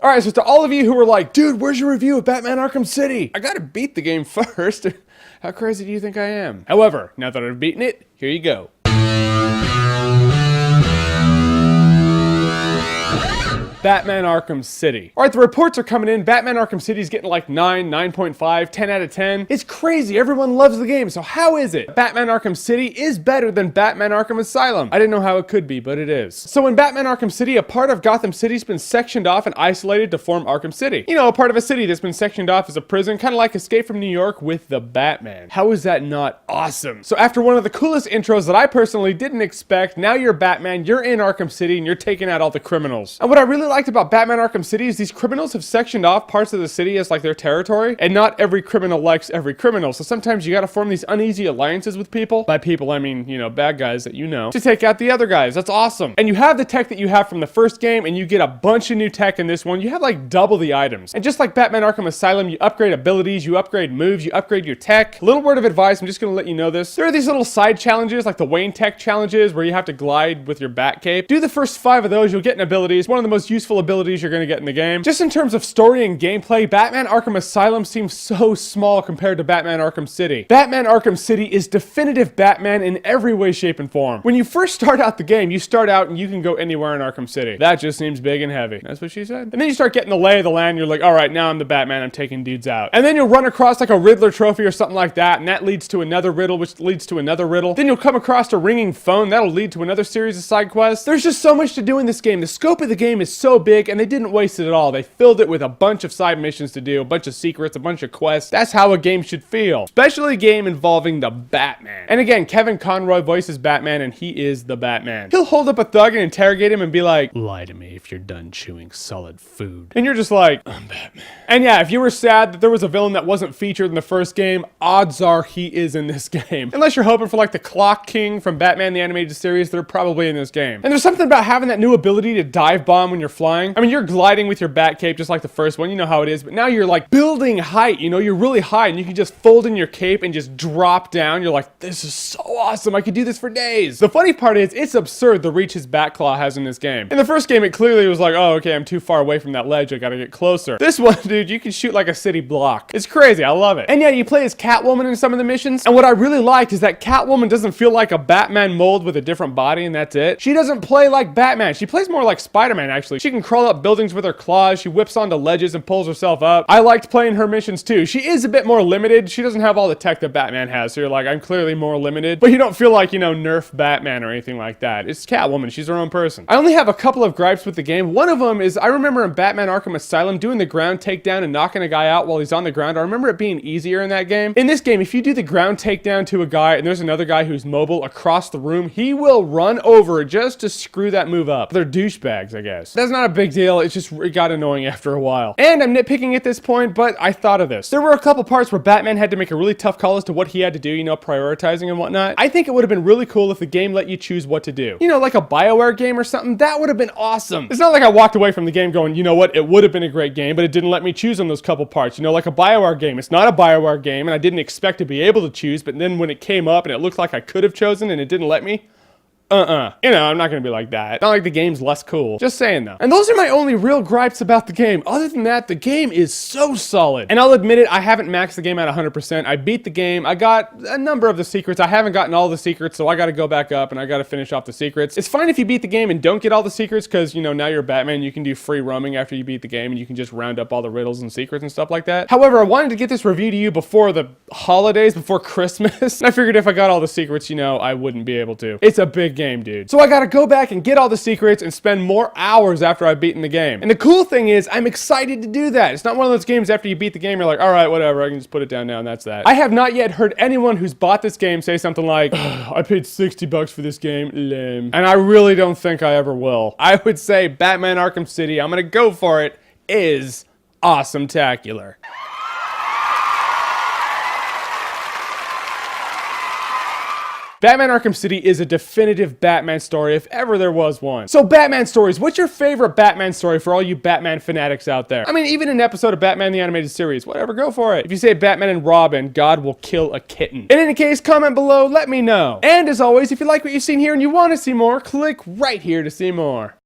Alright, so to all of you who were like, dude, where's your review of Batman Arkham City? I gotta beat the game first. How crazy do you think I am? However, now that I've beaten it, here you go. Batman Arkham City. Alright, the reports are coming in. Batman Arkham City is getting like 9, 9.5, 10 out of 10. It's crazy. Everyone loves the game. So how is it? Batman Arkham City is better than Batman Arkham Asylum. I didn't know how it could be, but it is. So in Batman Arkham City, a part of Gotham City's been sectioned off and isolated to form Arkham City. You know, a part of a city that's been sectioned off as a prison, kind of like Escape from New York with the Batman. How is that not awesome? So after one of the coolest intros that I personally didn't expect, now you're Batman, you're in Arkham City, and you're taking out all the criminals. And what I really liked about Batman Arkham City is these criminals have sectioned off parts of the city as like their territory, and not every criminal likes every criminal. So sometimes you gotta form these uneasy alliances with people. By people, I mean, you know, bad guys that you know, to take out the other guys. That's awesome. And you have the tech that you have from the first game, and you get a bunch of new tech in this one. You have like double the items. And just like Batman Arkham Asylum, you upgrade abilities, you upgrade moves, you upgrade your tech. Little word of advice, I'm just gonna let you know this. There are these little side challenges, like the Wayne Tech challenges, where you have to glide with your bat cape. Do the first 5 of those, you'll get an ability. It's one of the most useful abilities you're going to get in the game. Just in terms of story and gameplay, Batman Arkham Asylum seems so small compared to Batman Arkham City. Batman Arkham City is definitive Batman in every way, shape, and form. When you first start out the game, you start out and you can go anywhere in Arkham City. That just seems big and heavy. That's what she said. And then you start getting the lay of the land, you're like, alright, now I'm the Batman, I'm taking dudes out. And then you'll run across like a Riddler trophy or something like that, and that leads to another riddle, which leads to another riddle. Then you'll come across a ringing phone, that'll lead to another series of side quests. There's just so much to do in this game. The scope of the game is so big, and they didn't waste it at all. They filled it with a bunch of side missions to do, a bunch of secrets, a bunch of quests. That's how a game should feel. Especially a game involving the Batman. And again, Kevin Conroy voices Batman, and he is the Batman. He'll hold up a thug and interrogate him and be like, lie to me if you're done chewing solid food. And you're just like, I'm Batman. And yeah, if you were sad that there was a villain that wasn't featured in the first game, odds are he is in this game. Unless you're hoping for like the Clock King from Batman the Animated Series, they're probably in this game. And there's something about having that new ability to dive bomb when you're flying. I mean, you're gliding with your bat cape just like the first one, you know how it is, but now you're like building height, you know, you're really high and you can just fold in your cape and just drop down. You're like, this is so awesome, I could do this for days. The funny part is, it's absurd the reach his bat claw has in this game. In the first game, it clearly was like, oh, okay, I'm too far away from that ledge, I gotta get closer. This one, dude, you can shoot like a city block. It's crazy, I love it. And yeah, you play as Catwoman in some of the missions, and what I really liked is that Catwoman doesn't feel like a Batman mold with a different body, and that's it. She doesn't play like Batman, she plays more like Spider-Man, actually. She can crawl up buildings with her claws, she whips onto ledges and pulls herself up. I liked playing her missions too. She is a bit more limited. She doesn't have all the tech that Batman has, so you're like, I'm clearly more limited. But you don't feel like, you know, nerf Batman or anything like that. It's Catwoman. She's her own person. I only have a couple of gripes with the game. One of them is, I remember in Batman Arkham Asylum doing the ground takedown and knocking a guy out while he's on the ground. I remember it being easier in that game. In this game, if you do the ground takedown to a guy and there's another guy who's mobile across the room, he will run over just to screw that move up. They're douchebags, I guess. That's not a big deal. It's just, it got annoying after a while. And I'm nitpicking at this point, but I thought of this. There were a couple parts where Batman had to make a really tough call as to what he had to do, you know, prioritizing and whatnot. I think it would have been really cool if the game let you choose what to do. You know, like a BioWare game or something, that would have been awesome. It's not like I walked away from the game going, you know what, it would have been a great game, but it didn't let me choose on those couple parts. You know, like a BioWare game. It's not a BioWare game, and I didn't expect to be able to choose, but then when it came up and it looked like I could have chosen and it didn't let me, you know, I'm not gonna be like that. Not like the game's less cool. Just saying though. And those are my only real gripes about the game. Other than that, the game is so solid. And I'll admit it, I haven't maxed the game at 100%. I beat the game. I got a number of the secrets. I haven't gotten all the secrets, so I gotta go back up and I gotta finish off the secrets. It's fine if you beat the game and don't get all the secrets, because, you know, now you're Batman, you can do free roaming after you beat the game and you can just round up all the riddles and secrets and stuff like that. However, I wanted to get this review to you before the holidays, before Christmas. And I figured if I got all the secrets, you know, I wouldn't be able to. It's a big game, dude. So I gotta go back and get all the secrets and spend more hours after I've beaten the game. And the cool thing is, I'm excited to do that. It's not one of those games after you beat the game, you're like, all right, whatever, I can just put it down now and that's that. I have not yet heard anyone who's bought this game say something like, I paid $60 for this game, lame. And I really don't think I ever will. I would say Batman Arkham City, I'm gonna go for it, is Awesometacular. Batman Arkham City is a definitive Batman story if ever there was one. So Batman stories, what's your favorite Batman story for all you Batman fanatics out there? I mean, even an episode of Batman the Animated Series, whatever, go for it. If you say Batman and Robin, God will kill a kitten. In any case, comment below, let me know. And as always, if you like what you've seen here and you want to see more, click right here to see more.